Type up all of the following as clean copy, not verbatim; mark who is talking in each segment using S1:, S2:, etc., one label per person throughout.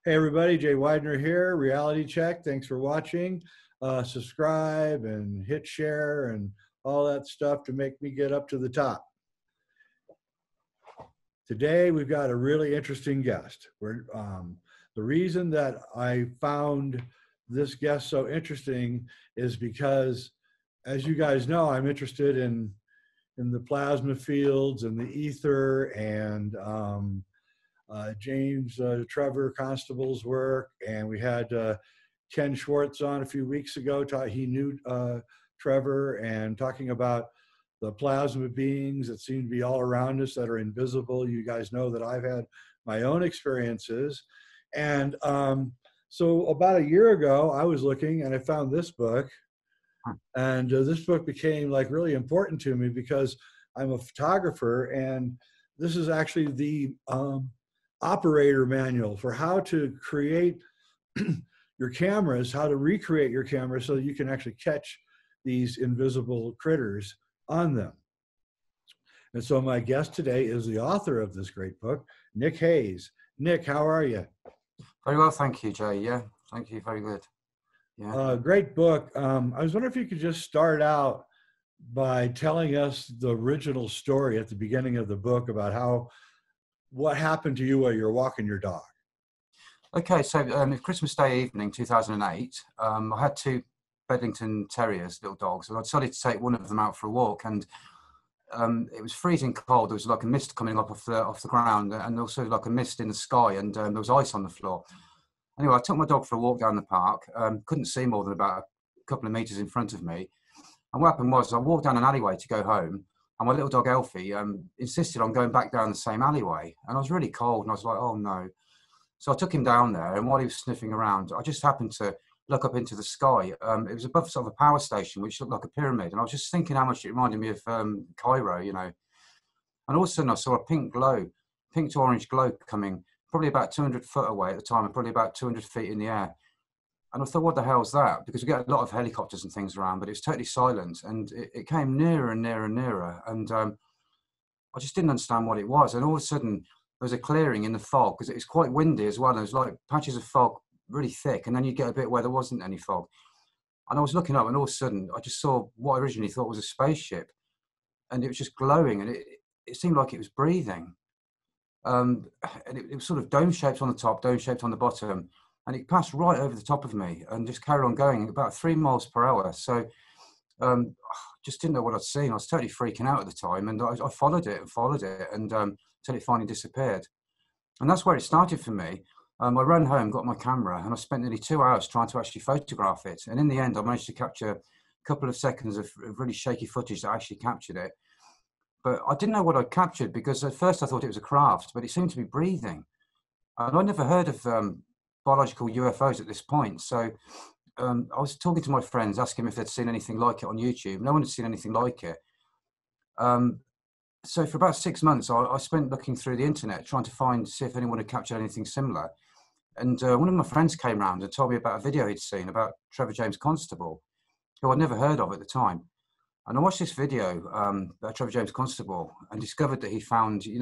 S1: Hey everybody, Jay Weidner here, Reality Check. Thanks for watching. Subscribe and hit share and all that stuff to make me get up to the top. Today we've got a really interesting guest. The reason that I found this guest so interesting is because, as you guys know, I'm interested in the plasma fields and the ether and Trevor Constable's work, and we had Ken Schwartz on a few weeks ago. He knew Trevor, and talking about the plasma beings that seem to be all around us that are invisible. You guys know that I've had my own experiences. And so about a year ago, I was looking and I found this book. And this book became like really important to me because I'm a photographer, and this is actually the operator manual for how to create your cameras, how to recreate your camera so that you can actually catch these invisible critters on them. And so my guest today is the author of this great book, Nik Hayes. Nik, how are you?
S2: Very well, thank you, Jay. Yeah, thank you. Very good. Yeah.
S1: Great book. I was wondering if you could just start out by telling us the original story at the beginning of the book about what happened to you while you were walking your dog.
S2: Okay, so Christmas Day evening, 2008, I had two Bedlington Terriers, little dogs, and I decided to take one of them out for a walk, and it was freezing cold. There was like a mist coming up off the ground, and also like a mist in the sky, and there was ice on the floor. Anyway, I took my dog for a walk down the park, couldn't see more than about a couple of meters in front of me, and what happened was I walked down an alleyway to go home, and my little dog Elfie insisted on going back down the same alleyway, and I was really cold, and I was like, oh no. So I took him down there, and while he was sniffing around, I just happened to look up into the sky. It was above sort of a power station, which looked like a pyramid. And I was just thinking how much it reminded me of Cairo, you know. And all of a sudden I saw a pink to orange glow coming, probably about 200 foot away at the time, and probably about 200 feet in the air. And I thought, what the hell's that? Because we get a lot of helicopters and things around, but it was totally silent. And it came nearer and nearer and nearer. And I just didn't understand what it was. And all of a sudden there was a clearing in the fog, because it was quite windy as well. There was like patches of fog really thick, and then you get a bit where there wasn't any fog. And I was looking up, and all of a sudden I just saw what I originally thought was a spaceship, and it was just glowing, and it seemed like it was breathing. And it was sort of dome shaped on the top, dome shaped on the bottom, and it passed right over the top of me and just carried on going at about 3 miles per hour. So just didn't know what I'd seen. I was totally freaking out at the time, and I followed it and until it finally disappeared. And that's where it started for me. I ran home, got my camera, and I spent nearly 2 hours trying to actually photograph it. And in the end, I managed to capture a couple of seconds of really shaky footage that actually captured it. But I didn't know what I'd captured, because at first I thought it was a craft, but it seemed to be breathing. And I'd never heard of biological UFOs at this point. So I was talking to my friends, asking if they'd seen anything like it on YouTube. No one had seen anything like it. So for about 6 months, I spent looking through the internet, trying to see if anyone had captured anything similar. And one of my friends came round and told me about a video he'd seen about Trevor James Constable, who I'd never heard of at the time. And I watched this video about Trevor James Constable and discovered that he found, he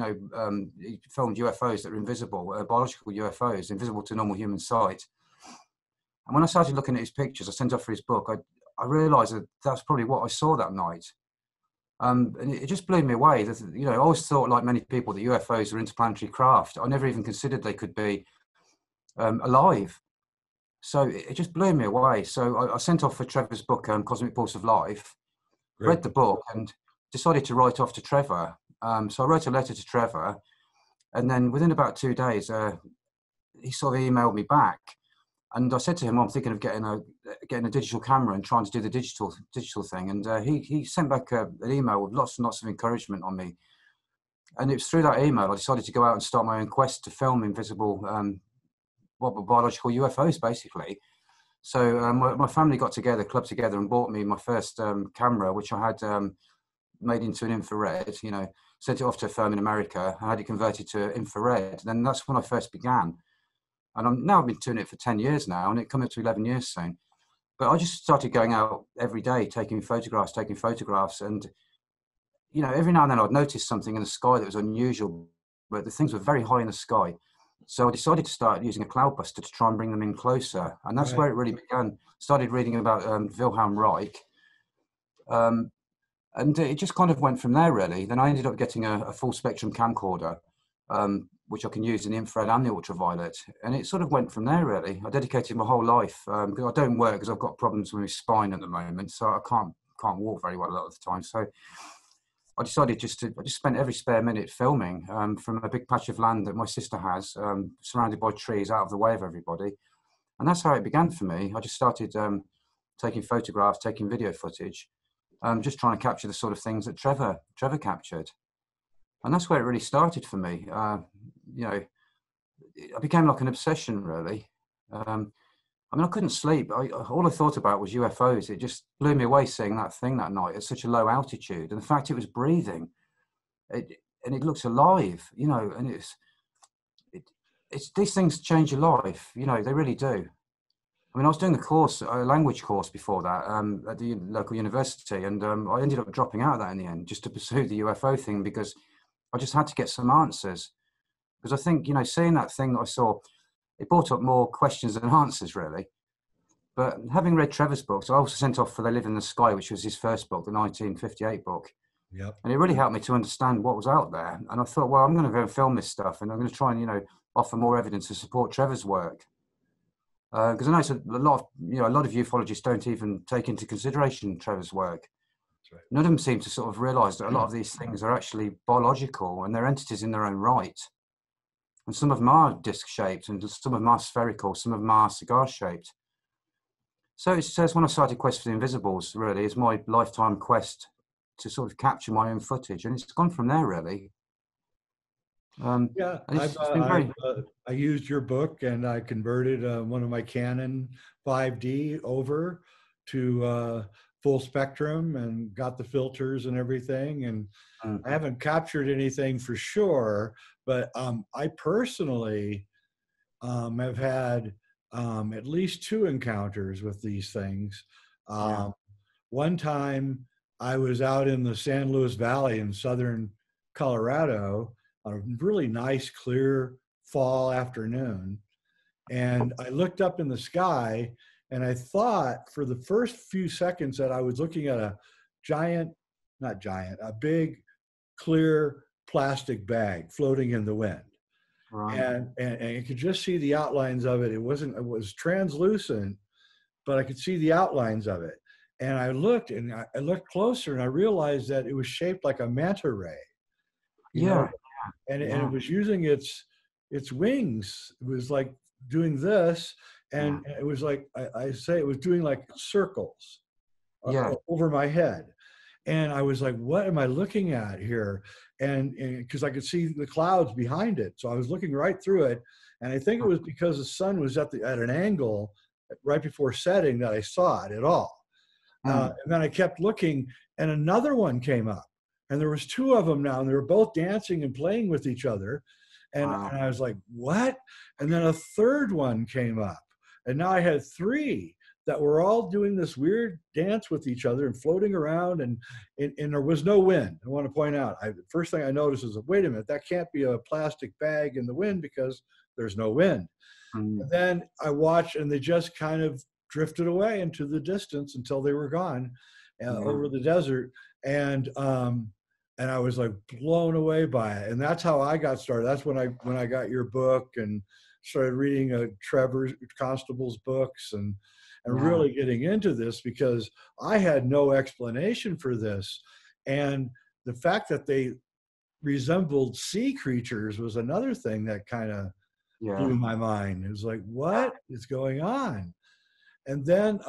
S2: filmed UFOs that were invisible, biological UFOs, invisible to normal human sight. And when I started looking at his pictures, I sent off for his book, I realized that that's probably what I saw that night. And it just blew me away. That, I always thought, like many people, that UFOs are interplanetary craft. I never even considered they could be alive. So it just blew me away. So I sent off for Trevor's book, Cosmic Pulse of Life, read the book, and decided to write off to Trevor. So I wrote a letter to Trevor, and then within about 2 days, he sort of emailed me back. And I said to him, I'm thinking of getting a digital camera and trying to do the digital thing. And he sent back an email with lots and lots of encouragement on me. And it was through that email I decided to go out and start my own quest to film invisible, biological UFOs, basically. So my family got together, clubbed together, and bought me my first camera, which I had made into an infrared. Sent it off to a firm in America. I had it converted to infrared. And then that's when I first began. And I've been doing it for 10 years now, and it comes up to 11 years soon. But I just started going out every day, taking photographs. And, every now and then I'd notice something in the sky that was unusual, but the things were very high in the sky. So I decided to start using a Cloudbuster to try and bring them in closer. And that's where it really began. Started reading about Wilhelm Reich. And it just kind of went from there, really. Then I ended up getting a full spectrum camcorder, which I can use in the infrared and the ultraviolet. And it sort of went from there, really. I dedicated my whole life, because I don't work because I've got problems with my spine at the moment. So I can't walk very well a lot of the time. So I decided I just spent every spare minute filming from a big patch of land that my sister has, surrounded by trees, out of the way of everybody. And that's how it began for me. I just started taking photographs, taking video footage, just trying to capture the sort of things that Trevor captured. And that's where it really started for me. You know, it became like an obsession, really. I mean, I couldn't sleep. All I thought about was UFOs. It just blew me away seeing that thing that night at such a low altitude. And the fact it was breathing, and it looks alive, you know, and it's these things change your life, you know, they really do. I mean, I was doing a language course before that at the local university, and I ended up dropping out of that in the end just to pursue the UFO thing because I just had to get some answers. Because I think, you know, seeing that thing that I saw, it brought up more questions than answers, really. But having read Trevor's books, I also sent off for They Live in the Sky, which was his first book, the 1958 book.
S1: Yep.
S2: And it really helped me to understand what was out there. And I thought, well, I'm going to go and film this stuff, and I'm going to try and, you know, offer more evidence to support Trevor's work. Because I know it's a lot of ufologists don't even take into consideration Trevor's work.
S1: That's right.
S2: None of them seem to sort of realise that a lot of these things are actually biological and they're entities in their own right. And some of them are disc-shaped, and some of them are spherical, some of them are cigar-shaped. So it's when I started Quest for the Invisibles, really, it's my lifetime quest to sort of capture my own footage. And it's gone from there, really.
S1: Yeah, I used your book, and I converted one of my Canon 5D over to full spectrum and got the filters and everything. And I haven't captured anything for sure, but I personally have had at least 2 encounters with these things. One time I was out in the San Luis Valley in southern Colorado on a really nice, clear fall afternoon. And I looked up in the sky, and I thought for the first few seconds that I was looking at a big, clear plastic bag floating in the wind. Right. And you could just see the outlines of it. It was translucent, but I could see the outlines of it. And I looked closer, and I realized that it was shaped like a manta ray. You know? And it was using its wings. It was like doing this, and it was like I say it was doing like circles over my head. And I was like, what am I looking at here? And because I could see the clouds behind it. So I was looking right through it. And I think it was because the sun was at an angle right before setting that I saw it at all. And then I kept looking, and another one came up. And there was 2 of them now, and they were both dancing and playing with each other. And I was like, what? And then a third one came up. And now I had 3 that were all doing this weird dance with each other and floating around, and there was no wind. I want to point out, the first thing I noticed is, wait a minute, that can't be a plastic bag in the wind because there's no wind. And then I watched, and they just kind of drifted away into the distance until they were gone over the desert. And I was like blown away by it. And that's how I got started. That's when I got your book and started reading Trevor Constable's books and really getting into this, because I had no explanation for this. And the fact that they resembled sea creatures was another thing that kind of blew my mind. It was like, what is going on? And then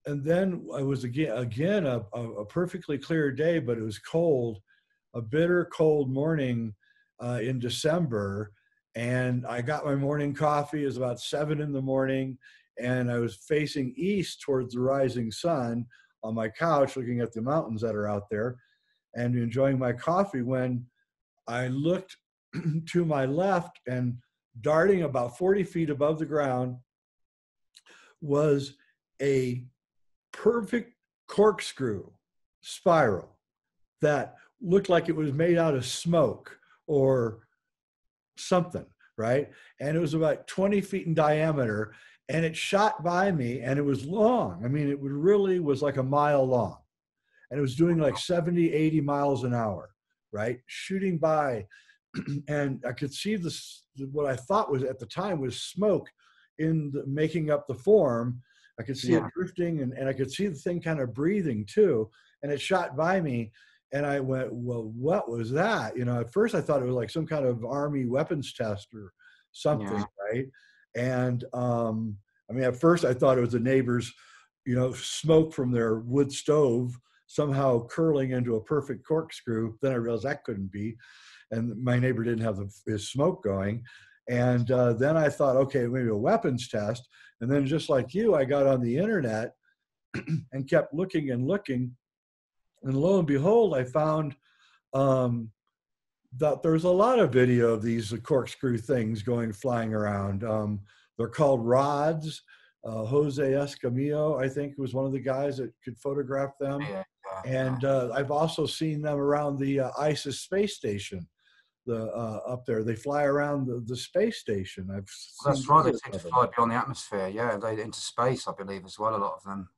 S1: it was again a perfectly clear day, but it was cold, a bitter cold morning in December. And I got my morning coffee. It was about 7 in the morning, and I was facing east towards the rising sun on my couch, looking at the mountains that are out there and enjoying my coffee, when I looked to my left, and darting about 40 feet above the ground was a perfect corkscrew spiral that looked like it was made out of smoke or something, right? And it was about 20 feet in diameter, and it shot by me, and it was long. I mean, it really was like a mile long, and it was doing like 70, 80 miles an hour, right? Shooting by, and I could see this, what I thought was at the time was smoke making up the form. I could see it drifting, and I could see the thing kind of breathing too. And it shot by me, and I went, well, what was that? You know, at first I thought it was like some kind of Army weapons test or something, right? And I mean, at first I thought it was the neighbors, you know, smoke from their wood stove somehow curling into a perfect corkscrew. Then I realized that couldn't be. And my neighbor didn't have his smoke going. And then I thought, okay, maybe a weapons test. And then just like you, I got on the internet and kept looking and looking. And lo and behold, I found that there's a lot of video of these corkscrew things flying around. They're called rods. Jose Escamillo, I think, was one of the guys that could photograph them. And I've also seen them around the ISIS space station. Up there, they fly around the space station.
S2: That's right. They seem to fly beyond the atmosphere. Yeah, they into space, I believe, as well. A lot of them.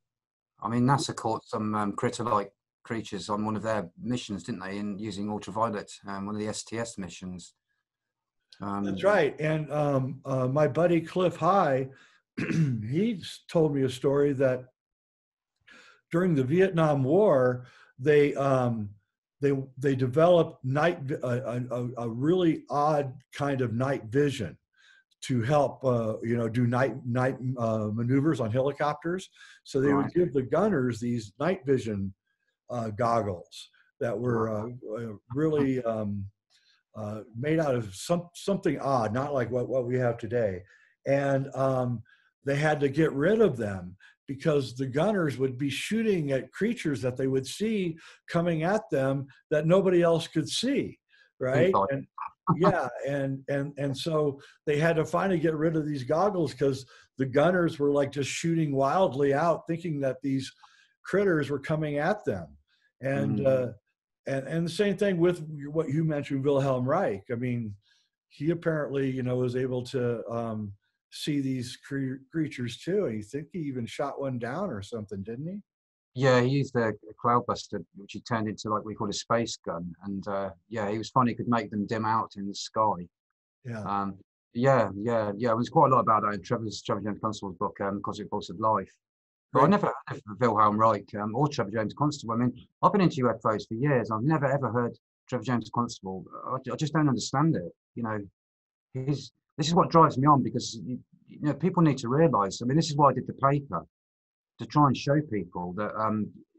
S2: I mean, NASA caught some critter-like creatures on one of their missions, didn't they? In using ultraviolet, one of the STS missions.
S1: That's right. And my buddy Cliff High, he told me a story that during the Vietnam War, they developed a really odd kind of night vision to help do night maneuvers on helicopters. So they would give the gunners these night vision goggles that were really made out of something odd, not like what we have today. And they had to get rid of them because the gunners would be shooting at creatures that they would see coming at them that nobody else could see, right? And yeah, and so they had to finally get rid of these goggles because the gunners were like just shooting wildly out, thinking that these critters were coming at them. And and the same thing with what you mentioned, Wilhelm Reich. I mean, he apparently, was able to see these creatures too. And you think he even shot one down or something, didn't he?
S2: Yeah, he used a Cloudbuster, which he turned into like we call a space gun. And yeah, he was funny. He could make them dim out in the sky.
S1: Yeah.
S2: Yeah. There's quite a lot about that in Trevor James Constable's book, Cosmic Force of Life. But I never heard of Wilhelm Reich or Trevor James Constable. I mean, I've been into UFOs for years. I've never ever heard Trevor James Constable. I just don't understand it. This is what drives me on because people need to realise. I mean, this is why I did the paper, to try and show people that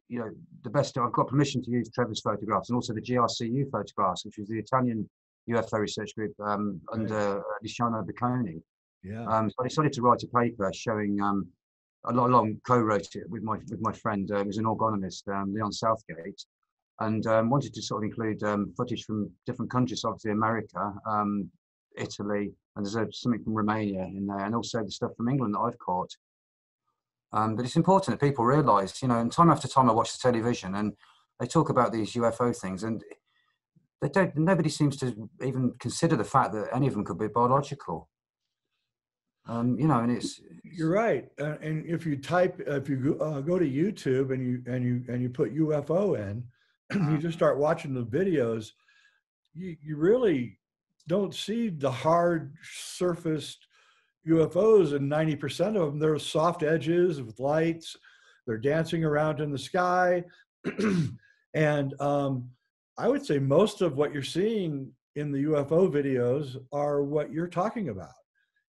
S2: the best. I've got permission to use Trevor's photographs and also the GRCU photographs, which was the Italian UFO research group under Luciano Bocconi.
S1: Yeah.
S2: So I decided to write a paper showing. Along co-wrote it with my friend, who was an orgonomist, Leon Southgate, and wanted to sort of include footage from different countries, obviously America, Italy, and there's something from Romania in there, and also the stuff from England that I've caught. But it's important that people realise, and time after time I watch the television and they talk about these UFO things, and nobody seems to even consider the fact that any of them could be biological. And it's.
S1: You're right. And if you go to YouTube and you put UFO in, you just start watching the videos, you really don't see the hard surfaced UFOs, and 90% of them, they're soft edges with lights. They're dancing around in the sky. And I would say most of what you're seeing in the UFO videos are what you're talking about.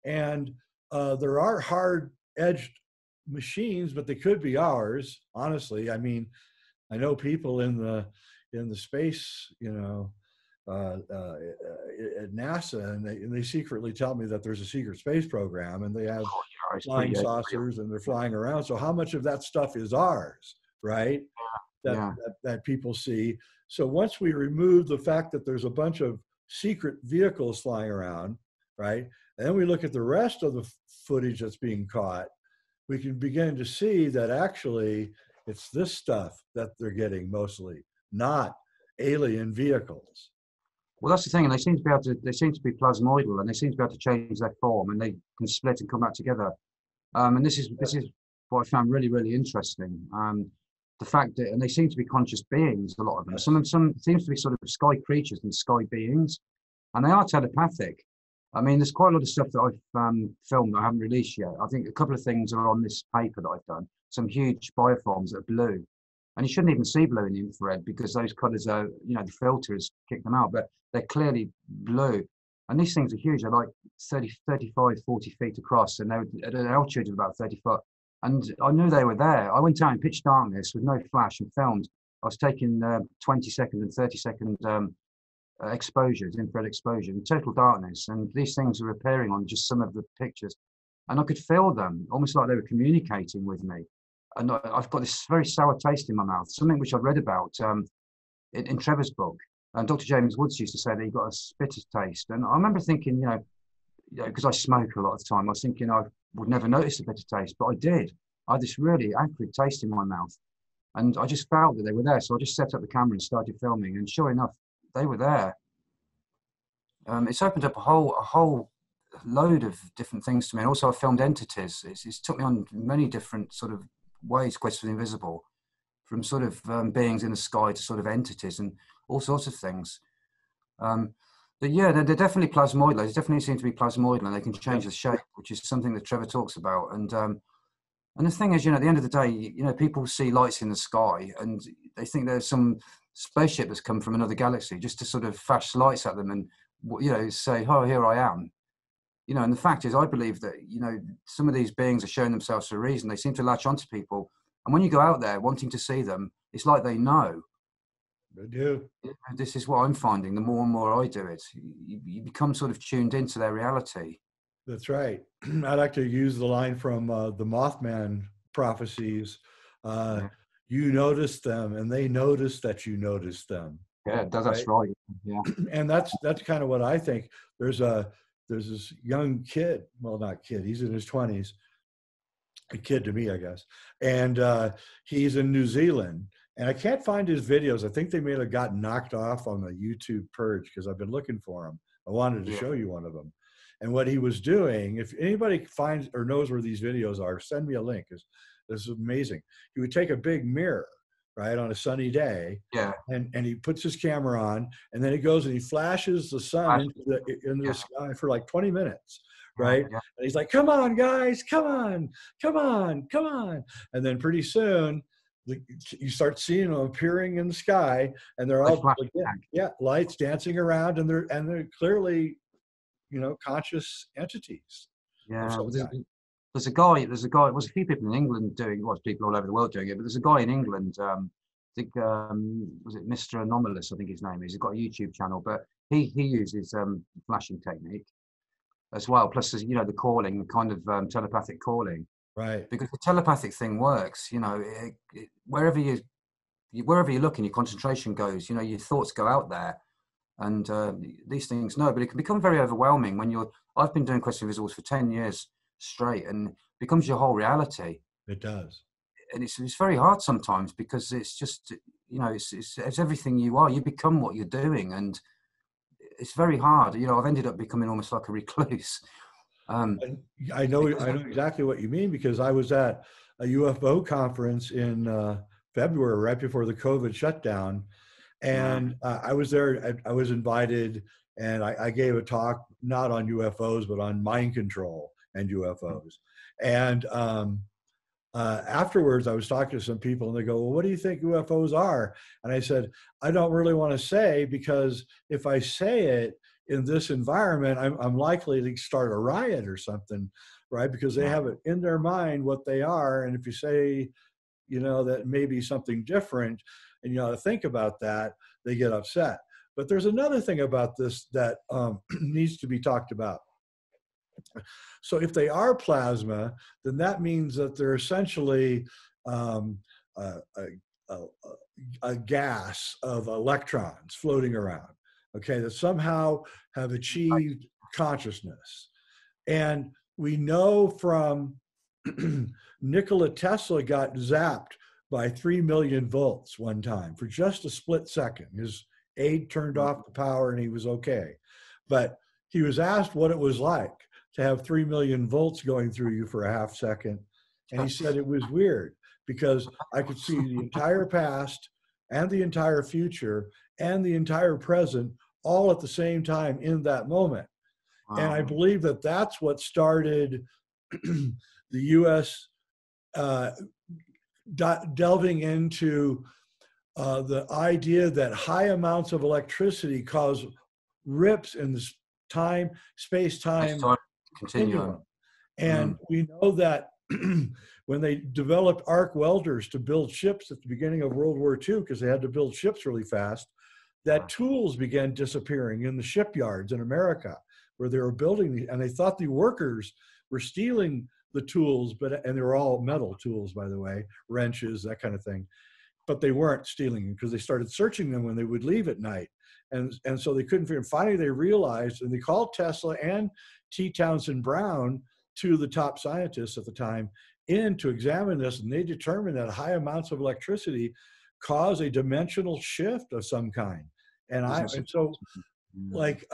S1: And there are hard-edged machines, but they could be ours. Honestly, I mean, I know people in the space, at NASA, and they secretly tell me that there's a secret space program, and they have flying saucers, and they're flying around. So how much of that stuff is ours, right? That people see. So once we remove the fact that there's a bunch of secret vehicles flying around, right? And then we look at the rest of the footage that's being caught, we can begin to see that actually it's this stuff that they're getting mostly, not alien vehicles.
S2: Well, that's the thing, and they seem to be able to. They seem to be plasmoidal, and they seem to be able to change their form, and they can split and come back together. And this is what I found really really interesting. The fact that, and they seem to be conscious beings, a lot of them. Some seems to be sort of sky creatures and sky beings, and they are telepathic. I mean, there's quite a lot of stuff that I've filmed that I haven't released yet. I think a couple of things are on this paper that I've done. Some huge bioforms that are blue, and you shouldn't even see blue in the infrared because those colours are, the filter has kicked them out, but they're clearly blue. And these things are huge. They're like 30, 35, 40 feet across, and they're at an altitude of about 30 foot. And I knew they were there. I went out in pitch darkness with no flash and filmed. I was taking 20-second and 30-second exposures, infrared exposure, in total darkness. And these things are appearing on just some of the pictures. And I could feel them, almost like they were communicating with me. And I've got this very sour taste in my mouth, something which I've read about in Trevor's book. And Dr. James Woods used to say that he got a bitter taste. And I remember thinking, because I smoke a lot of the time, I was thinking I would never notice a bitter taste, but I did. I had this really acrid taste in my mouth. And I just felt that they were there. So I just set up the camera and started filming. And sure enough, they were there. It's opened up a whole load of different things to me. And also I filmed entities. It's took me on many different sort of ways, Quest for the Invisible, from sort of beings in the sky to sort of entities and all sorts of things. But yeah, they're definitely plasmoidal. They definitely seem to be plasmoidal, and they can change the shape, which is something that Trevor talks about. And the thing is, at the end of the day, people see lights in the sky and they think there's some spaceship that's come from another galaxy just to sort of flash lights at them and, say, oh, here I am. And the fact is, I believe that, some of these beings are showing themselves for a reason. They seem to latch onto people. And when you go out there wanting to see them, it's like they know.
S1: They do.
S2: This is what I'm finding. The more and more I do it, you become sort of tuned into their reality.
S1: That's right. I like to use the line from the Mothman prophecies. You notice them, and they notice that you notice them.
S2: Yeah, that's right. Yeah,
S1: and that's kind of what I think. There's this young kid. Well, not kid. He's in his 20s. A kid to me, I guess. And he's in New Zealand. And I can't find his videos. I think they may have gotten knocked off on the YouTube purge because I've been looking for them. I wanted to show you one of them. And what he was doing, if anybody finds or knows where these videos are, send me a link. This is amazing. He would take a big mirror, right, on a sunny day.
S2: Yeah.
S1: And he puts his camera on, and then he goes and he flashes the sun into the sky for like 20 minutes. Right. Yeah. And he's like, come on, guys, come on. And then pretty soon you start seeing them appearing in the sky, and they're all lights dancing around, and they're clearly, conscious entities.
S2: Yeah. There's a guy, there's a few people in England doing, people all over the world doing it, but there's a guy in England, I think, was it Mr. Anomalous, I think his name is. He's got a YouTube channel, but he uses flashing technique as well. Plus, the calling, the kind of telepathic calling.
S1: Right.
S2: Because the telepathic thing works, wherever you're looking, your concentration goes, your thoughts go out there. And these things, but it can become very overwhelming when I've been doing Quest for the Invisibles for 10 years straight, and it becomes your whole reality.
S1: It does.
S2: And it's very hard sometimes because it's just, it's everything you are. You become what you're doing, and it's very hard. I've ended up becoming almost like a recluse.
S1: I know exactly what you mean, because I was at a UFO conference in February, right before the COVID shutdown. And I was there, I was invited, and I gave a talk, not on UFOs, but on mind control and UFOs. And afterwards, I was talking to some people, and they go, well, what do you think UFOs are? And I said, I don't really want to say, because if I say it in this environment, I'm likely to start a riot or something, right? Because they have it in their mind what they are. And if you say, that may be something different, and you ought to think about that, they get upset. But there's another thing about this that needs to be talked about. So if they are plasma, then that means that they're essentially a gas of electrons floating around, okay, that somehow have achieved consciousness. And we know from Nikola Tesla got zapped by 3 million volts one time for just a split second. aide turned off the power and he was okay. But he was asked what it was like to have 3 million volts going through you for a half second. And he said it was weird because I could see the entire past and the entire future and the entire present all at the same time in that moment. Wow. And I believe that that's what started the U.S. Delving into the idea that high amounts of electricity cause rips in the space-time continuum. And we know that when they developed arc welders to build ships at the beginning of World War II, because they had to build ships really fast, that tools began disappearing in the shipyards in America where they were building, and they thought the workers were stealing the tools, and they were all metal tools, by the way, wrenches, that kind of thing. But they weren't stealing them because they started searching them when they would leave at night. And so they couldn't figure. Finally, they realized, and they called Tesla and T. Townsend Brown, two of the top scientists at the time, in to examine this, and they determined that high amounts of electricity cause a dimensional shift of some kind. And so, like,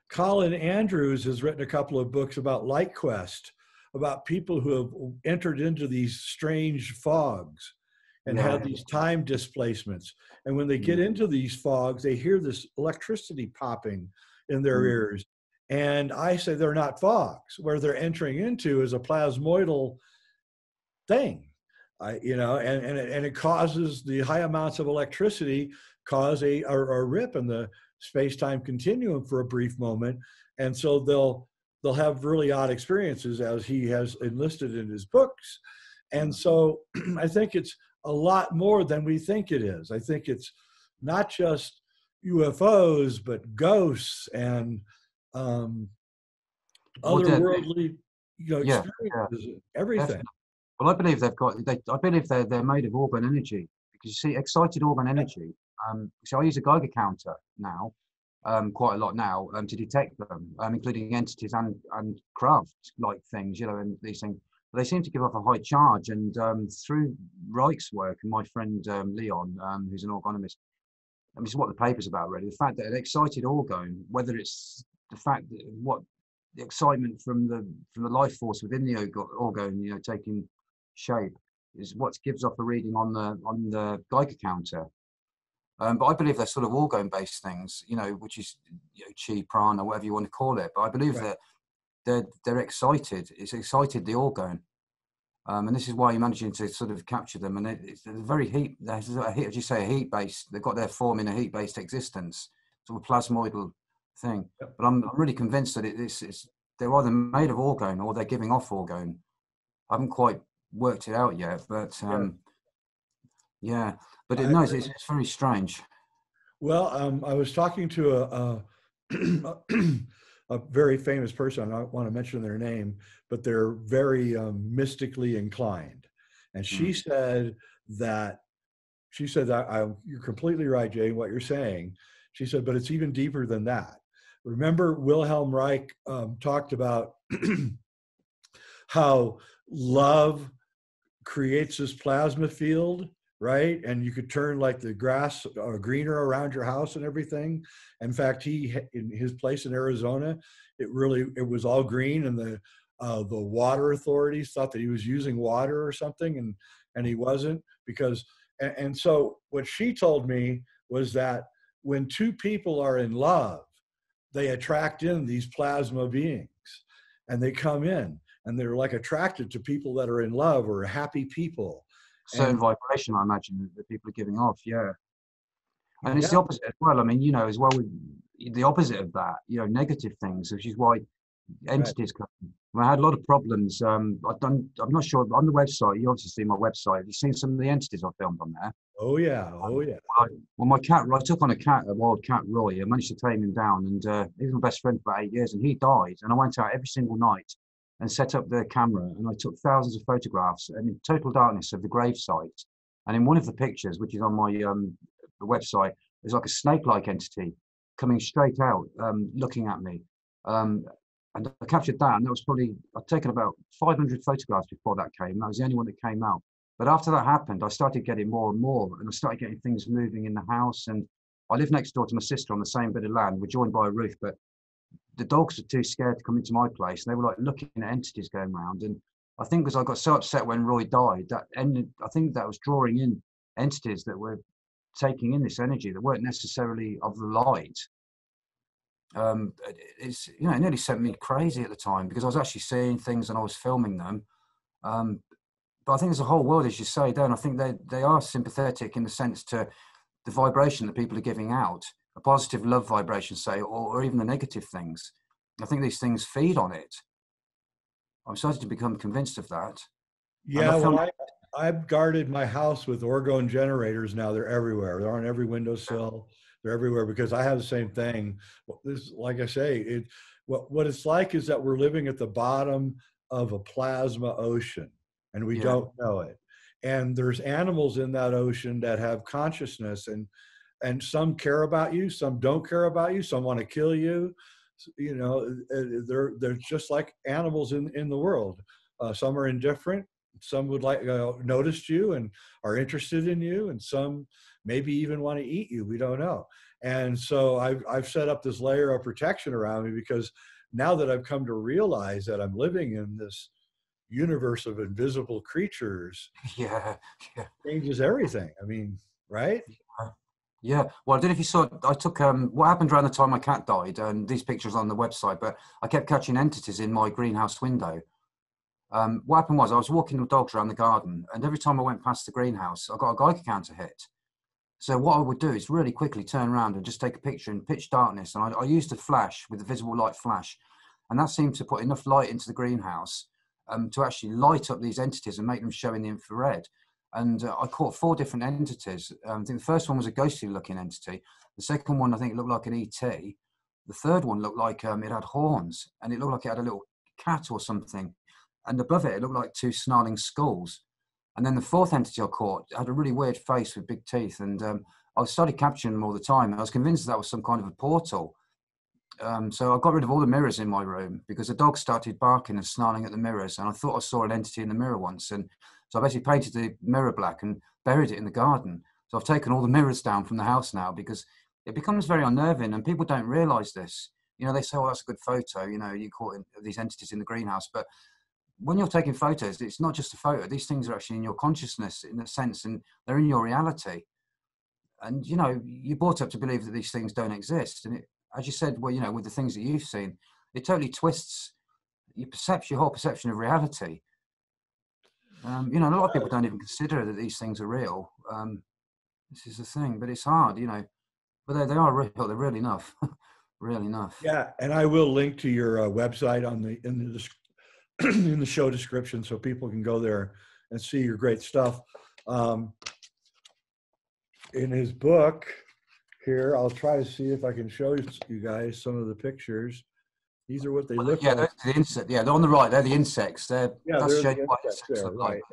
S1: Colin Andrews has written a couple of books about Light Quest, about people who have entered into these strange fogs and had these time displacements. And when they get into these fogs, they hear this electricity popping in their ears. And I say they're not fogs. Where they're entering into is a plasmoidal thing, and it causes the high amounts of electricity cause a rip in the space-time continuum for a brief moment. And so they'll have really odd experiences, as he has enlisted in his books. And so I think it's a lot more than we think it is. I think it's not just UFOs, but ghosts and otherworldly, experiences, everything.
S2: Definitely. Well, I believe I believe they're made of organ energy, because you see, excited organ energy. So I use a Geiger counter now, quite a lot now, to detect them, including entities and craft-like things, and these things. They seem to give off a high charge, and through Reich's work and my friend Leon, who's an orgonomist, and this is what the paper's about, really. The fact that an excited orgone, whether it's the fact that the excitement from the life force within the orgone, taking shape, is what gives off a reading on the Geiger counter. But I believe they're sort of orgone-based things, which is chi, prana, whatever you want to call it. But I believe that they're excited. It's excited the orgone, and this is why you're managing to sort of capture them. And it's very heat. There's a heat, as you say, a heat-based. They've got their form in a heat-based existence, sort of plasmoidal thing. Yep. But I'm really convinced that they're either made of orgone or they're giving off orgone. I haven't quite worked it out yet, but but it's very strange.
S1: Well, I was talking to a very famous person. I don't want to mention their name, but they're very mystically inclined. And she said that you're completely right, Jay, what you're saying. She said, but it's even deeper than that. Remember, Wilhelm Reich talked about how love creates this plasma field, right? And you could turn like the grass greener around your house and everything. In fact, in his place in Arizona, it was all green, and the water authorities thought that he was using water or something, and he wasn't, because and so what she told me was that when two people are in love, they attract in these plasma beings, and they come in and they're like attracted to people that are in love or happy people.
S2: Certain vibration, I imagine, that people are giving off, And it's the opposite as well. I mean, as well with the opposite of that, negative things, which is why entities come. I had a lot of problems. I'm not sure, on the website, you obviously see my website. You've seen some of the entities I filmed on there.
S1: Oh yeah.
S2: Well, my cat, I took on a wild cat, Roy. I managed to tame him down, and he was my best friend for about 8 years, and he died. And I went out every single night and set up the camera, and I took thousands of photographs, and in total darkness of the gravesite. And in one of the pictures, which is on my the website, there's like a snake-like entity coming straight out, looking at me. And I captured that, and that was probably, I'd taken about 500 photographs before that came. That was the only one that came out. But after that happened, I started getting more and more, and I started getting things moving in the house. And I live next door to my sister on the same bit of land. We're joined by a roof, but the dogs were too scared to come into my place. And they were like looking at entities going around. And I think because I got so upset when Roy died, that ended, I think that was drawing in entities that were taking in this energy that weren't necessarily of the light. It's, you know, it nearly sent me crazy at the time because I was actually seeing things and I was filming them. But I think there's a whole world, as you say, Dan. I think they are sympathetic in the sense to the vibration that people are giving out, a positive love vibration, say, or even the negative things. I think these things feed on it. I'm starting to become convinced of that.
S1: Yeah, well, I've guarded my house with orgone generators now. They're everywhere. They're on every windowsill. They're everywhere because I have the same thing. This, like I say, what it's like is that we're living at the bottom of a plasma ocean, and we don't know it. And there's animals in that ocean that have consciousness, and some care about you, some don't care about you, some want to kill you. You know, they're just like animals in the world. Some are indifferent. Some would like noticed you and are interested in you, and some maybe even want to eat you. We don't know. And so I've set up this layer of protection around me because now that I've come to realize that I'm living in this universe of invisible creatures, changes everything. I mean, right?
S2: Yeah. Well, I don't know if you saw, I took, what happened around the time my cat died, and these pictures on the website, but I kept catching entities in my greenhouse window. What happened was I was walking the dogs around the garden, and every time I went past the greenhouse, I got a Geiger counter hit. So what I would do is really quickly turn around and just take a picture in pitch darkness. And I used a flash with a visible light flash. And that seemed to put enough light into the greenhouse to actually light up these entities and make them show in the infrared. And I caught 4 different entities. I think the first one was a ghostly looking entity. The second one, I think, looked like an ET. The third one looked like it had horns, and it looked like it had a little cat or something. And above it, it looked like 2 snarling skulls. And then the fourth entity I caught had a really weird face with big teeth. And I started capturing them all the time. I was convinced that was some kind of a portal. So I got rid of all the mirrors in my room because the dog started barking and snarling at the mirrors. And I thought I saw an entity in the mirror once. And so I basically painted the mirror black and buried it in the garden. So I've taken all the mirrors down from the house now because it becomes very unnerving and people don't realize this. You know, they say, oh, that's a good photo. You know, you caught these entities in the greenhouse. But when you're taking photos, it's not just a photo. These things are actually in your consciousness in a sense, and they're in your reality. And, you know, you're brought up to believe that these things don't exist. And it, as you said, well, you know, with the things that you've seen, it totally twists your whole perception of reality. You know, a lot of people don't even consider that these things are real. This is the thing, but it's hard, you know, but they are real. They're real enough, real enough.
S1: Yeah. And I will link to your website in the in the show description so people can go there and see your great stuff. In his book here, I'll try to see if I can show you guys some of the pictures. These are what they look like.
S2: That's the insect. Yeah, they're on the right. They're the insects. That's showing
S1: the
S2: what insects look
S1: right.
S2: like.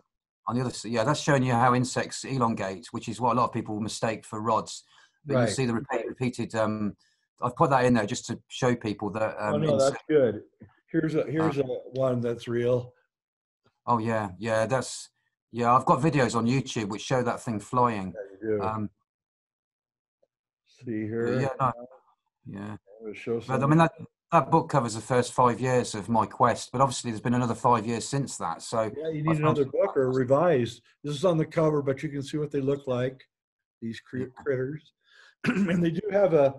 S2: On the other side, yeah, that's showing you how insects elongate, which is what a lot of people mistake for rods. But you see the repeated. I've put that in there just to show people that.
S1: Oh no, that's good. Here's a one that's real.
S2: Oh yeah, I've got videos on YouTube which show that thing flying.
S1: Yeah, you do. See here.
S2: Show but I mean that book covers the first 5 years of my quest, but obviously there's been another 5 years since that. So
S1: yeah, you need another book or revised. This is on the cover, but you can see what they look like. These critters, and they do have a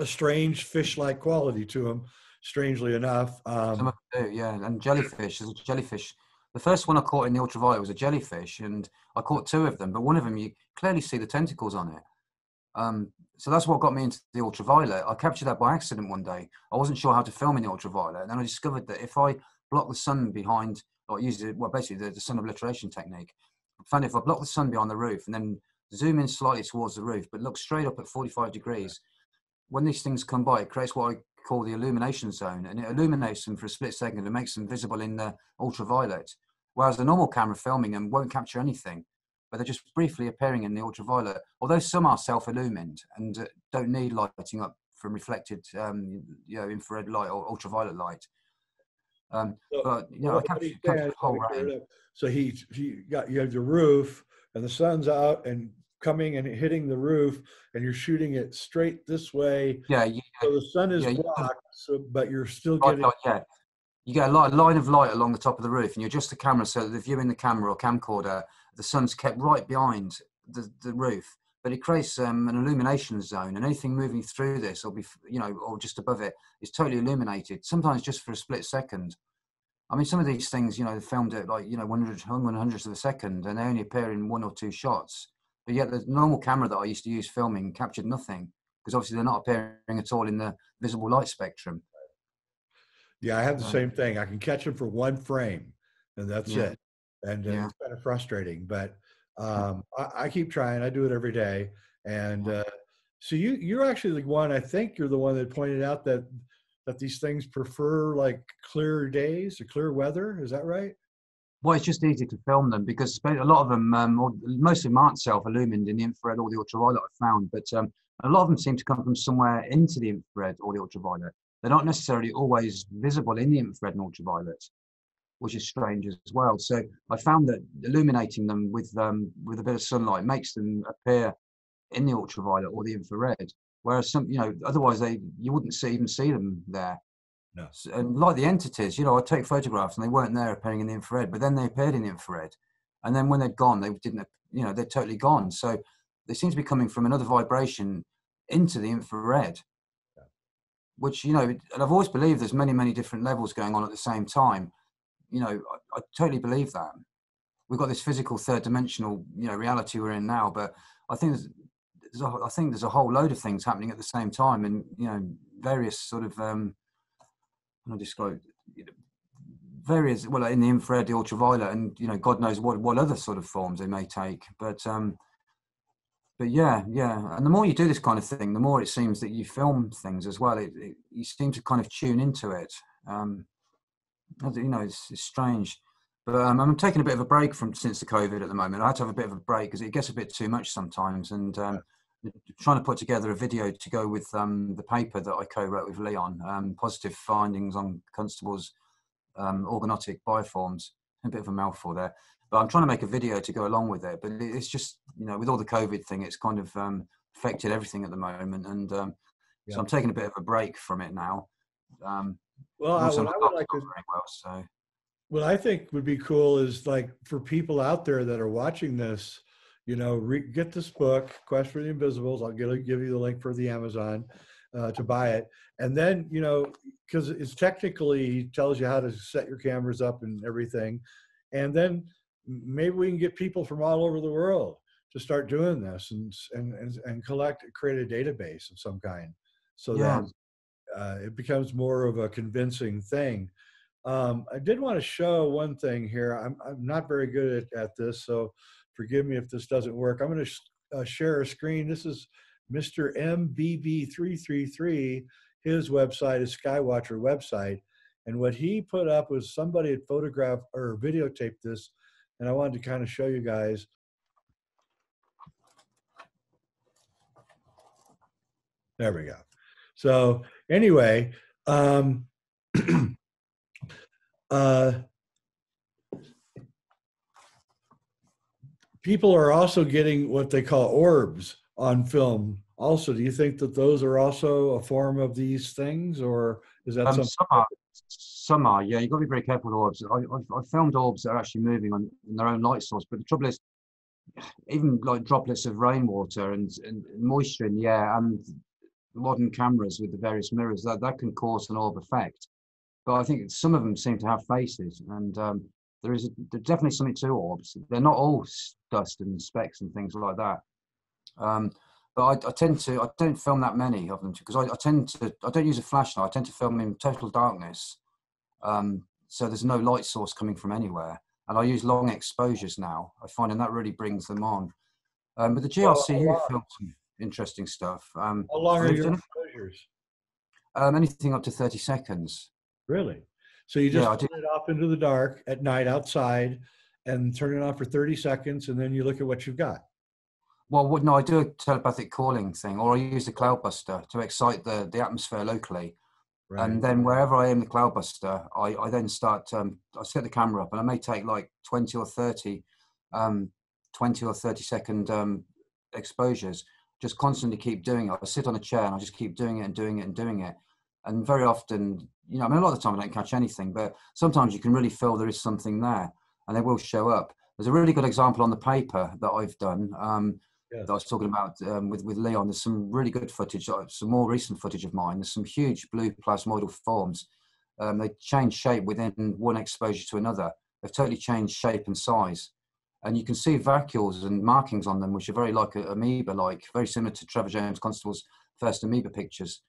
S1: strange fish-like quality to them. Strangely enough,
S2: some of them do, yeah. And jellyfish. There's a jellyfish. The first one I caught in the ultraviolet was a jellyfish, and I caught 2 of them. But one of them, you clearly see the tentacles on it. So that's what got me into the ultraviolet. I captured that by accident one day. I wasn't sure how to film in the ultraviolet, and then I discovered that if I block the sun behind, or use it, well, basically the sun obliteration technique, I found if I block the sun behind the roof and then zoom in slightly towards the roof, but look straight up at 45 degrees, when these things come by, it creates what I call the illumination zone, and it illuminates them for a split second and makes them visible in the ultraviolet. Whereas the normal camera filming them won't capture anything, but they're just briefly appearing in the ultraviolet. Although some are self-illumined and don't need lighting up from reflected, infrared light or ultraviolet light. But I
S1: What he's
S2: captured
S1: saying,
S2: the whole range.
S1: so you have the roof and the sun's out and coming and hitting the roof, and you're shooting it straight this way.
S2: Yeah,
S1: So the sun is
S2: yeah,
S1: blocked, but you're still
S2: right,
S1: getting.
S2: yeah. You get a line of light along the top of the roof, and you adjust the camera so that the view in the camera or camcorder, the sun's kept right behind the roof, but it creates an illumination zone, and anything moving through this or or just above it is totally illuminated, sometimes just for a split second. I mean, some of these things, they filmed at like, 100 of a second, and they only appear in 1 or 2 shots. But yet the normal camera that I used to use filming captured nothing, because obviously they're not appearing at all in the visible light spectrum.
S1: Yeah, I have the same thing. I can catch them for 1 frame, and that's
S2: Yeah.
S1: it. And
S2: Yeah.
S1: it's kind of frustrating, but I keep trying. I do it every day. And so you're actually the one. I think you're the one that pointed out that these things prefer like clear days or clear weather. Is that right?
S2: Well, it's just easy to film them because a lot of them, most of them aren't self-illumined in the infrared or the ultraviolet I found, but a lot of them seem to come from somewhere into the infrared or the ultraviolet. They're not necessarily always visible in the infrared and ultraviolet, which is strange as well. So I found that illuminating them with a bit of sunlight makes them appear in the ultraviolet or the infrared, whereas otherwise you wouldn't even see them there.
S1: No.
S2: And like the entities, I'd take photographs and they weren't there appearing in the infrared, but then they appeared in the infrared. And then when they'd gone, they didn't, they're totally gone. So they seem to be coming from another vibration into the infrared, which, and I've always believed there's many, many different levels going on at the same time. I totally believe that. We've got this physical third dimensional, reality we're in now, but I think there's a whole load of things happening at the same time, and, various sort of, I describe various, well, in the infrared, the ultraviolet, and God knows what other sort of forms they may take. But yeah, and the more you do this kind of thing, the more it seems that you film things as well. You seem to kind of tune into it. It's strange. But I'm taking a bit of a break since the COVID at the moment. I had to have a bit of a break because it gets a bit too much sometimes, and trying to put together a video to go with the paper that I co-wrote with Leon, positive findings on Constable's organotic bioforms. A bit of a mouthful there, but I'm trying to make a video to go along with it. But it's just, with all the COVID thing, it's kind of affected everything at the moment, and so I'm taking a bit of a break from it now.
S1: What I think would be cool is, like, for people out there that are watching this, get this book, Quest for the Invisibles. I'll give you the link for the Amazon to buy it. And then, because it's technically tells you how to set your cameras up and everything. And then maybe we can get people from all over the world to start doing this and create a database of some kind, so that it becomes more of a convincing thing. I did want to show one thing here. I'm not very good at this, so forgive me if this doesn't work. I'm going to share a screen. This is Mr. MBB333. His website is Skywatcher website. And what he put up was somebody had photographed or videotaped this, and I wanted to kind of show you guys. There we go. So anyway, people are also getting what they call orbs on film. Also, do you think that those are also a form of these things, or is that something?
S2: Some are, yeah. You've got to be very careful with orbs. I filmed orbs that are actually moving on their own light source, but the trouble is, even like droplets of rainwater and moisture in the air, and modern cameras with the various mirrors, that can cause an orb effect. But I think some of them seem to have faces, and there's definitely something to orbs. They're not all dust and specks and things like that. But I don't film that many of them, because I don't use a flashlight. I tend to film in total darkness. So there's no light source coming from anywhere. And I use long exposures now, I find, and that really brings them on. But the GRCU films some interesting stuff.
S1: How long are your exposures?
S2: Anything up to 30 seconds.
S1: Really? So you just turn it off into the dark at night outside and turn it on for 30 seconds, and then you look at what you've got.
S2: Well, no, I do a telepathic calling thing, or I use a Cloudbuster to excite the atmosphere locally.
S1: Right.
S2: And then wherever I am the Cloudbuster, I then start, I set the camera up and I may take like 20 or 30 second exposures, just constantly keep doing it. I sit on a chair and I just keep doing it and doing it and doing it. And very often, you know, I mean, a lot of the time I don't catch anything, but sometimes you can really feel there is something there and they will show up. There's a really good example on the paper that I've done
S1: Yes.
S2: that I was talking about with Leon. There's some really good footage, some more recent footage of mine. There's some huge blue plasmoidal forms. They change shape within one exposure to another. They've totally changed shape and size. And you can see vacuoles and markings on them, which are very like amoeba-like, very similar to Trevor James Constable's first amoeba pictures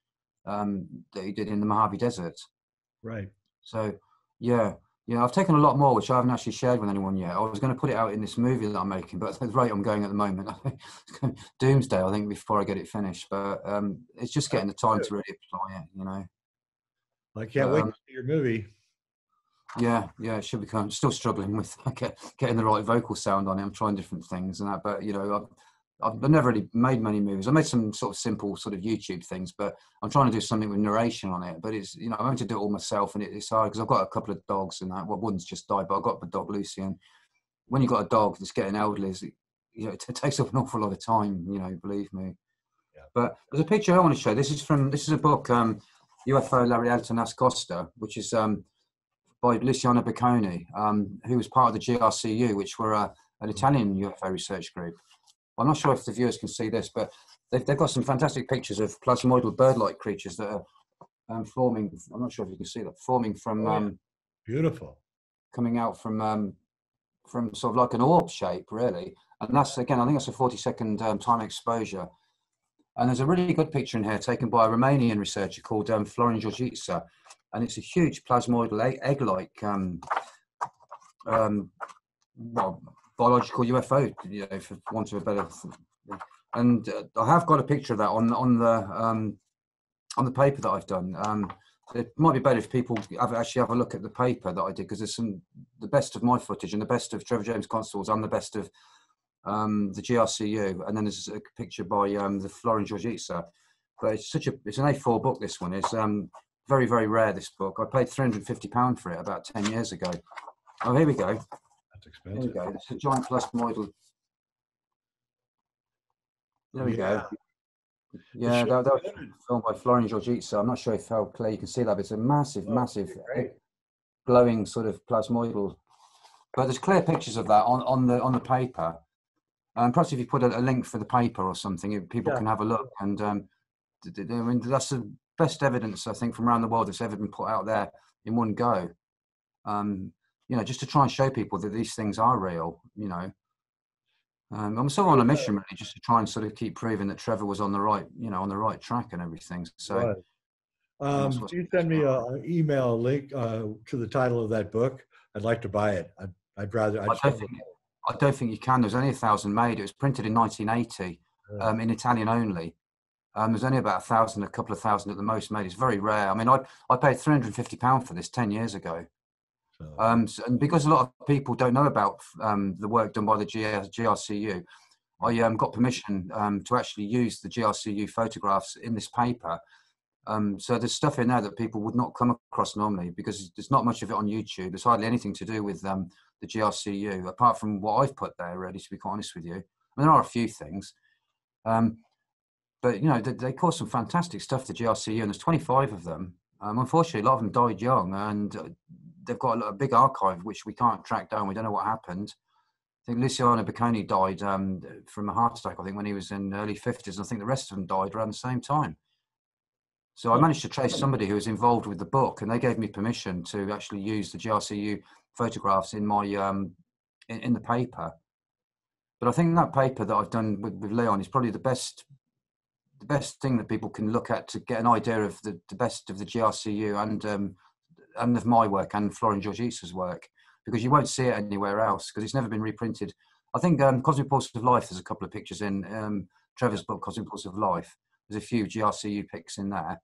S2: that he did in the Mojave Desert.
S1: Right.
S2: So, yeah, I've taken a lot more, which I haven't actually shared with anyone yet. I was going to put it out in this movie that I'm making, but at the rate I'm going at the moment, doomsday, I think, before I get it finished. But it's just getting the time to really apply it, you know.
S1: I can't wait to see your movie.
S2: Yeah, it should become. I'm still struggling with getting the right vocal sound on it. I'm trying different things and that, but you know, I've never really made many movies. I made some sort of simple sort of YouTube things, but I'm trying to do something with narration on it. But it's, you know, I'm having to do it all myself, and it's hard because I've got a couple of dogs and that. Well, one's just died, but I've got the dog Lucy, and when you've got a dog that's getting elderly, you know, it takes up an awful lot of time. You know, believe me. Yeah. But there's a picture I want to show. This is a book, UFO La Realtà Nascosta, which is by Luciano Bocconi, who was part of the GRCU, which were an Italian UFO research group. I'm not sure if the viewers can see this, but they've got some fantastic pictures of plasmoidal bird-like creatures that are forming. I'm not sure if you can see that, forming from
S1: beautiful,
S2: coming out from sort of like an orb shape, really. And that's, again, I think that's a 40-second time exposure. And there's a really good picture in here taken by a Romanian researcher called Florin Georgița. And it's a huge plasmoidal egg-like well, biological UFO, you know, for want of a better. And I have got a picture of that on the paper that I've done. It might be better if people actually have a look at the paper that I did, because there's the best of my footage and the best of Trevor James Constable's and the best of the GRCU, and then there's a picture by the Florin Georgița. But it's an A4 book. This one is very, very rare. This book, I paid £350 for it about 10 years ago. Oh, here we go.
S1: That's expensive.
S2: There we go. It's a giant plasmoidal. There we go. Yeah, that was filmed by Florin Georgița. I'm not sure how clear you can see that, but it's a massive, massive, glowing sort of plasmoidal. But there's clear pictures of that on the paper. And perhaps if you put a link for the paper or something, people can have a look. And I mean, that's the best evidence, I think, from around the world that's ever been put out there in one go. You know, just to try and show people that these things are real, you know. I'm sort of on a mission, really, just to try and sort of keep proving that Trevor was on the right, you know, on the right track and everything. So,
S1: you send me an email link to the title of that book. I'd like to buy it. I'd rather.
S2: I don't think you can. There's only 1,000 made. It was printed in 1980 in Italian only. There's only about 1,000, a couple of thousand at the most made. It's very rare. I mean, I paid £350 for this 10 years ago. And because a lot of people don't know about the work done by the GRCU, I got permission to actually use the GRCU photographs in this paper. So there's stuff in there that people would not come across normally, because there's not much of it on YouTube. There's hardly anything to do with the GRCU, apart from what I've put there, really, to be quite honest with you. I mean, there are a few things. But, you know, they caused some fantastic stuff, the GRCU, and there's 25 of them. Unfortunately, a lot of them died young, and they've got a big archive, which we can't track down. We don't know what happened. I think Luciano Bocconi died from a heart attack, I think, when he was in early 50s. And I think the rest of them died around the same time. So I managed to trace somebody who was involved with the book, and they gave me permission to actually use the GRCU photographs in my in the paper. But I think that paper that I've done with Leon is probably the best thing that people can look at to get an idea of the best of the GRCU and of my work and Florin Georgica's work, because you won't see it anywhere else, because it's never been reprinted. I think Cosmic Pulse of Life, there's a couple of pictures in Trevor's book, Cosmic Pulse of Life. There's a few GRCU pics in there.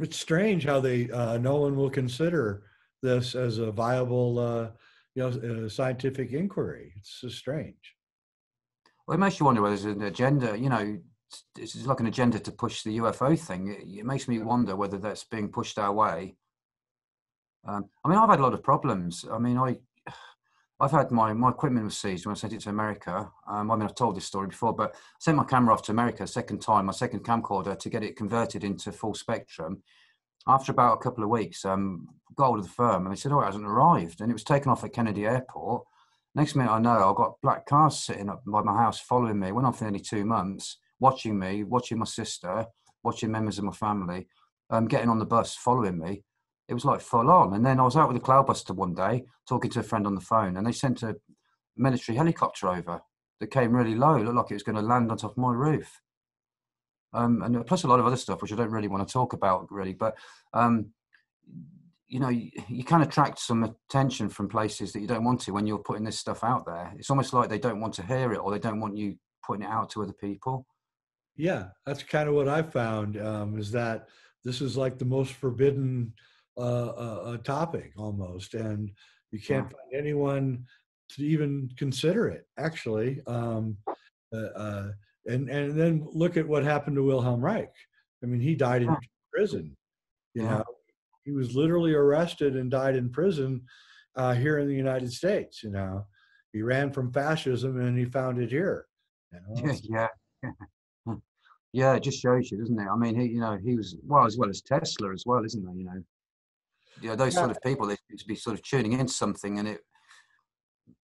S1: It's strange how no one will consider this as a viable scientific inquiry. It's so strange.
S2: Well, it makes you wonder whether there's an agenda. You know, it's like an agenda to push the UFO thing. It makes me wonder whether that's being pushed our way. I mean, I've had a lot of problems. I mean, I've had my equipment was seized when I sent it to America. I mean, I've told this story before, but I sent my camera off to America a second time, my second camcorder, to get it converted into full spectrum. After about a couple of weeks, got hold of the firm and they said, oh, it hasn't arrived. And it was taken off at Kennedy Airport. Next minute I know, I've got black cars sitting up by my house following me. Went on for nearly 2 months, watching me, watching my sister, watching members of my family, getting on the bus, following me. It was like full on. And then I was out with a Cloudbuster one day, talking to a friend on the phone, and they sent a military helicopter over that came really low. It looked like it was going to land on top of my roof. And plus a lot of other stuff, which I don't really want to talk about really, but, you know, you can attract some attention from places that you don't want to when you're putting this stuff out there. It's almost like they don't want to hear it, or they don't want you putting it out to other people.
S1: Yeah, that's kind of what I found, is that this is like the most forbidden topic almost, and you can't find anyone to even consider it, actually. And then look at what happened to Wilhelm Reich. I mean, he died in prison. You know, he was literally arrested and died in prison here in the United States. You know, he ran from fascism and he found it here. You know?
S2: Yeah, it just shows you, doesn't it? I mean, he was, well, as well as Tesla as well, isn't there? You know, those sort of people, they seem to be sort of tuning into something,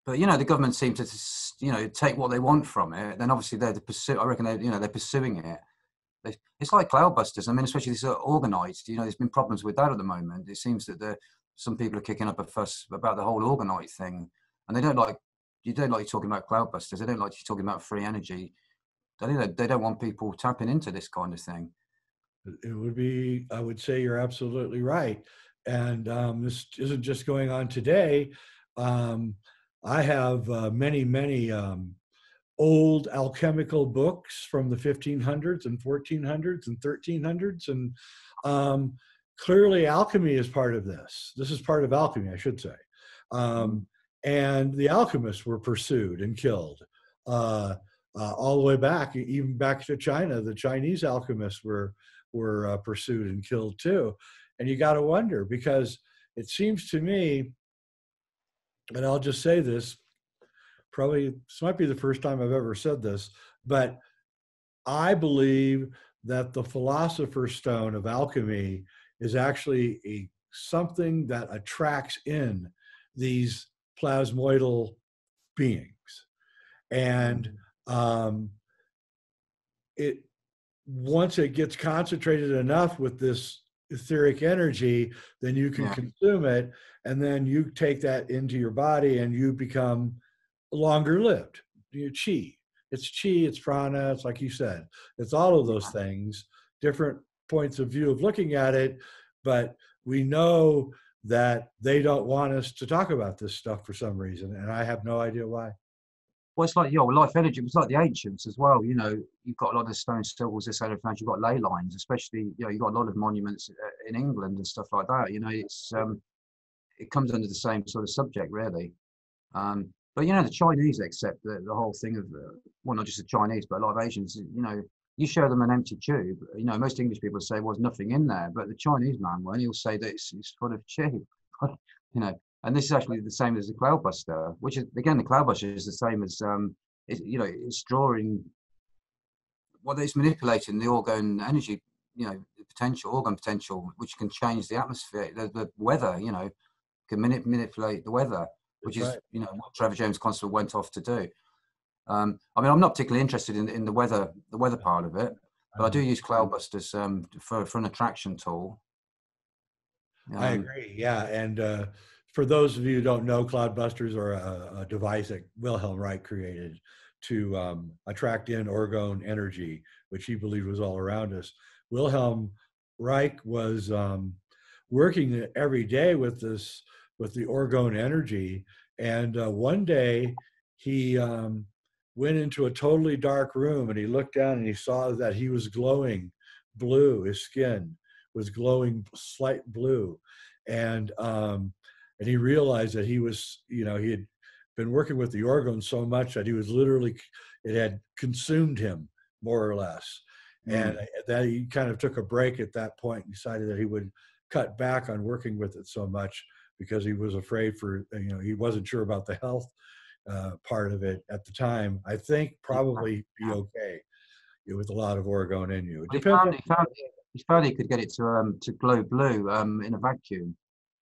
S2: but the government seems to, take what they want from it. Then obviously they're the pursuit. I reckon they're pursuing it. It's like Cloudbusters. I mean, especially these are organized. There's been problems with that at the moment. It seems that some people are kicking up a fuss about the whole organized thing, and they don't like you talking about Cloudbusters. They don't like you talking about free energy. They don't want people tapping into this kind of thing.
S1: It would be, I would say you're absolutely right. And this isn't just going on today. I have many old alchemical books from the 1500s and 1400s and 1300s. And clearly alchemy is part of this. This is part of alchemy, I should say. And the alchemists were pursued and killed. All the way back, even back to China, the Chinese alchemists were pursued and killed too. And you got to wonder, because it seems to me, and I'll just say this, probably this might be the first time I've ever said this, but I believe that the philosopher's stone of alchemy is actually something that attracts in these plasmoidal beings. And once it gets concentrated enough with this etheric energy, then you can consume it, and then you take that into your body and you become longer lived. Your chi. It's chi, it's prana, it's like you said. It's all of those things, different points of view of looking at it, but we know that they don't want us to talk about this stuff for some reason, and I have no idea why.
S2: Well, it's like, life energy. It was like the ancients as well. You've got a lot of stone circles, this sort of things. You've got ley lines, especially, you've got a lot of monuments in England and stuff like that. It comes under the same sort of subject, really. But, the Chinese accept the whole thing of, well, not just the Chinese, but a lot of Asians, you show them an empty tube. Most English people say, well, there's nothing in there. But the Chinese man, when he'll say that it's full of chi, And this is actually the same as the Cloudbuster, which is, again, the Cloudbuster is the same as, it's drawing, it's manipulating the organ energy, the organ potential, which can change the atmosphere, the weather, can manipulate the weather, which is, what Trevor James Constable went off to do. I mean, I'm not particularly interested in the weather part of it, but I do use Cloudbusters for an attraction tool.
S1: I agree, yeah. And for those of you who don't know, Cloudbusters are a device that Wilhelm Reich created to attract in orgone energy, which he believed was all around us. Wilhelm Reich was working every day with the orgone energy, and one day he went into a totally dark room, and he looked down and he saw that he was glowing blue. His skin was glowing slight blue, and he realized that he was, he had been working with the orgone so much that he was literally, it had consumed him more or less. And that he kind of took a break at that point and decided that he would cut back on working with it so much because he was afraid for, he wasn't sure about the health part of it at the time. I think probably be okay with a lot of orgone in you. It depends.
S2: He found he could get it to glow blue in a vacuum.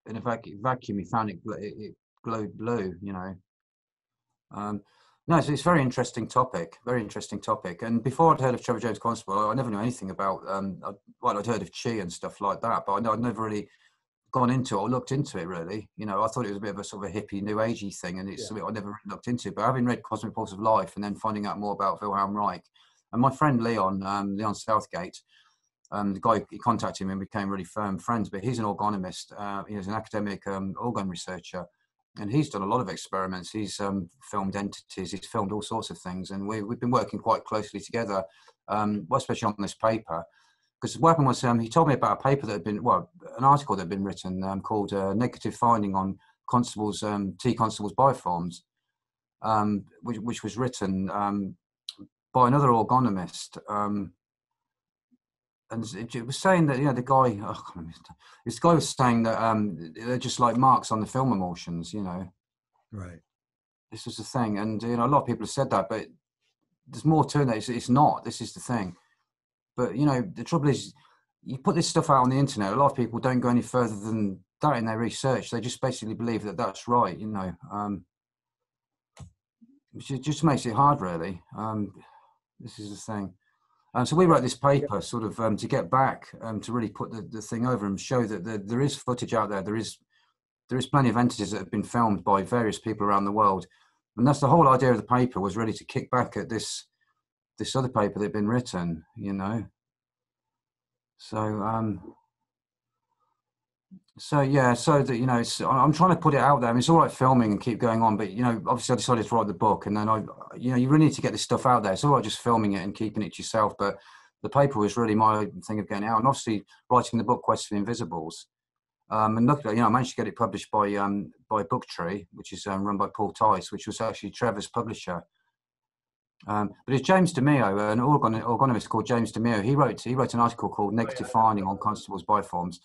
S2: In a vacuum, he found it glowed blue. No, so it's a very interesting topic. And before I'd heard of Trevor James Constable, I never knew anything about. I'd heard of Chi and stuff like that, but I'd never really gone into it or looked into it really. I thought it was a bit of a sort of a hippie, new agey thing, and it's something I never really looked into. But having read Cosmic Pulse of Life and then finding out more about Wilhelm Reich, and my friend Leon Southgate, the guy, he contacted me and became really firm friends. But he's an orgonomist. He's an academic orgone researcher. And he's done a lot of experiments. He's filmed entities. He's filmed all sorts of things. And we've been working quite closely together, especially on this paper. Because what happened was he told me about a paper that had been, an article that had been written called Negative Finding on Constable's, T. Constable's Bioforms, which was written by another orgonomist. And it was saying that, the guy, this guy was saying that they're just like marks on the film emulsions,
S1: Right.
S2: This was the thing. And, a lot of people have said that, but there's more to it. It's not. This is the thing. But, the trouble is, you put this stuff out on the internet, a lot of people don't go any further than that in their research. They just basically believe that that's right, which just makes it hard, really. This is the thing. So we wrote this paper sort of to get back to really put the thing over and show that there is footage out there. There is plenty of entities that have been filmed by various people around the world. And that's the whole idea of the paper, was really to kick back at this other paper that had been written, So that, I'm trying to put it out there. I mean, it's all right filming and keep going on, but obviously I decided to write the book, and then you really need to get this stuff out there. It's all right just filming it and keeping it to yourself, but the paper was really my thing of getting out, and obviously writing the book Quest for the Invisibles. And luckily, I managed to get it published by Booktree, which is run by Paul Tice, which was actually Trevor's publisher. But it's James DeMeo, an orgonomist called James DeMeo. He wrote an article called Negative Finding on Constable's Bioforms.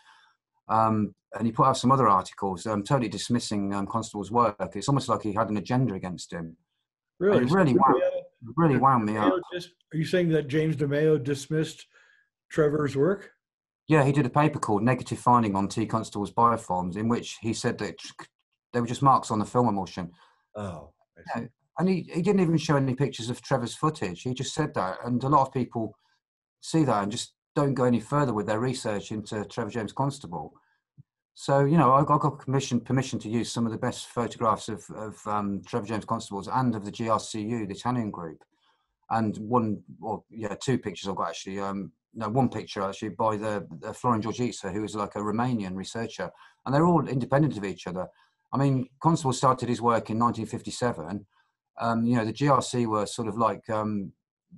S2: And he put out some other articles, totally dismissing Constable's work. It's almost like he had an agenda against him.
S1: Really?
S2: It really wound me up.
S1: Are you saying that James DeMeo dismissed Trevor's work?
S2: Yeah, he did a paper called Negative Finding on T. Constable's Bioforms, in which he said that they were just marks on the film emulsion.
S1: Oh, I see.
S2: And he didn't even show any pictures of Trevor's footage. He just said that. And a lot of people see that and just don't go any further with their research into Trevor James Constable. So, I got permission to use some of the best photographs of Trevor James Constables and of the GRCU, the Italian group. And two pictures I've got actually. One picture actually by the Florin Georgița, who is like a Romanian researcher. And they're all independent of each other. I mean, Constable started his work in 1957. The GRC were sort of like in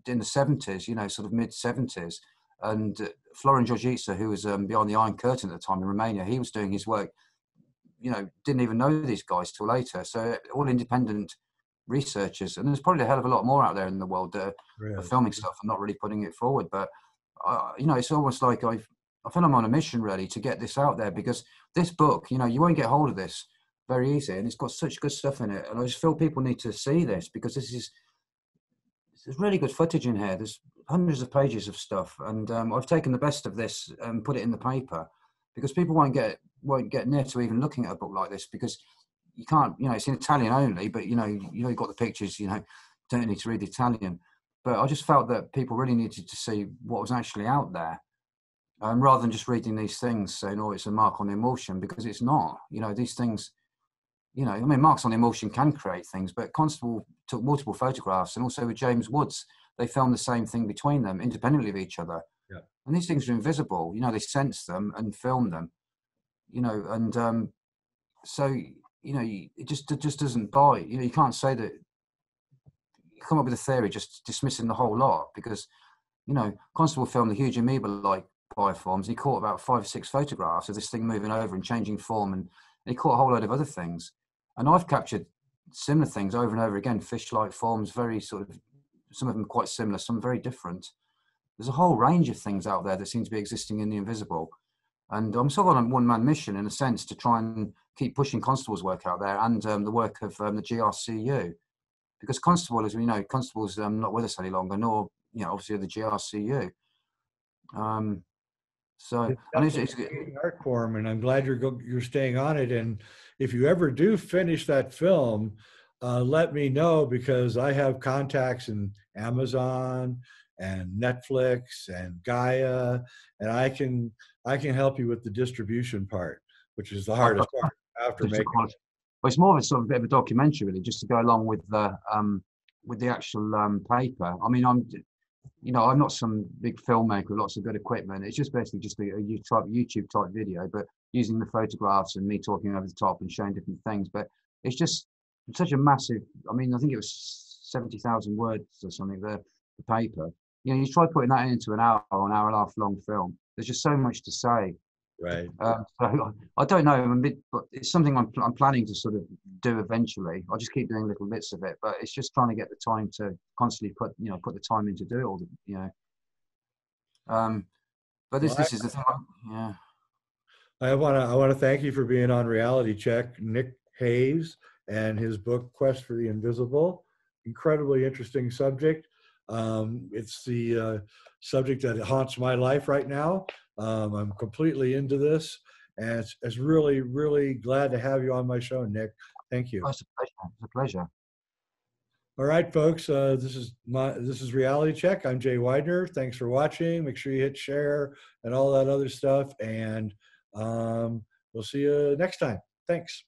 S2: the 70s, sort of mid-70s. And Florin Georgița, who was behind the Iron Curtain at the time in Romania, he was doing his work, didn't even know these guys till later. So all independent researchers, and there's probably a hell of a lot more out there in the world that are filming stuff and not really putting it forward. But, it's almost like I feel I'm on a mission really to get this out there, because this book, you won't get hold of this very easy, and it's got such good stuff in it. And I just feel people need to see this, because there's really good footage in here. There's hundreds of pages of stuff, and I've taken the best of this and put it in the paper, because people won't get near to even looking at a book like this, because you can't, it's in Italian only, but you've got the pictures, don't need to read Italian. But I just felt that people really needed to see what was actually out there, rather than just reading these things saying, oh, it's a mark on the emulsion, because it's not. These things, marks on the emulsion can create things, but Constable took multiple photographs, and also with James Woods, they filmed the same thing between them, independently of each other. Yeah. And these things are invisible. They sense them and film them. So it just doesn't bite. You can't say that. You come up with a theory just dismissing the whole lot, because Constable filmed the huge amoeba-like bioforms. He caught about 5 or 6 photographs of this thing moving over and changing form, and he caught a whole load of other things. And I've captured similar things over and over again, fish-like forms, very sort of some of them quite similar, some very different. There's a whole range of things out there that seem to be existing in the invisible. And I'm sort of on a one-man mission, in a sense, to try and keep pushing Constable's work out there, and the work of the GRCU. Because Constable, as we know, Constable's not with us any longer, nor, obviously the GRCU. So, and it's
S1: an art form, and I'm glad you're staying on it. And if you ever do finish that film, let me know, because I have contacts in Amazon and Netflix and Gaia, and I can help you with the distribution part, which is the hardest part after making it.
S2: Well, it's more of a sort of bit of a documentary, really, just to go along with the actual paper. I mean, I'm not some big filmmaker with lots of good equipment. It's just basically just a YouTube type video, but using the photographs and me talking over the top and showing different things. But it's just such a massive. I mean, I think it was 70,000 words or something. The paper. You try putting that into an hour or an hour and a half long film. There's just so much to say.
S1: Right.
S2: So I don't know, but it's something I'm planning to sort of do eventually. I'll just keep doing little bits of it, but it's just trying to get the time to constantly put the time in to do it all. But this is the thing. Yeah.
S1: I want to thank you for being on Reality Check, Nik Hayes, and his book Quest for the Invisible. Incredibly interesting subject. It's the subject that haunts my life right now. I'm completely into this, and it's really, really glad to have you on my show, Nik. Thank you.
S2: Oh, it's a pleasure. It's a pleasure.
S1: All right, folks. This is Reality Check. I'm Jay Weidner. Thanks for watching. Make sure you hit share and all that other stuff, and we'll see you next time. Thanks.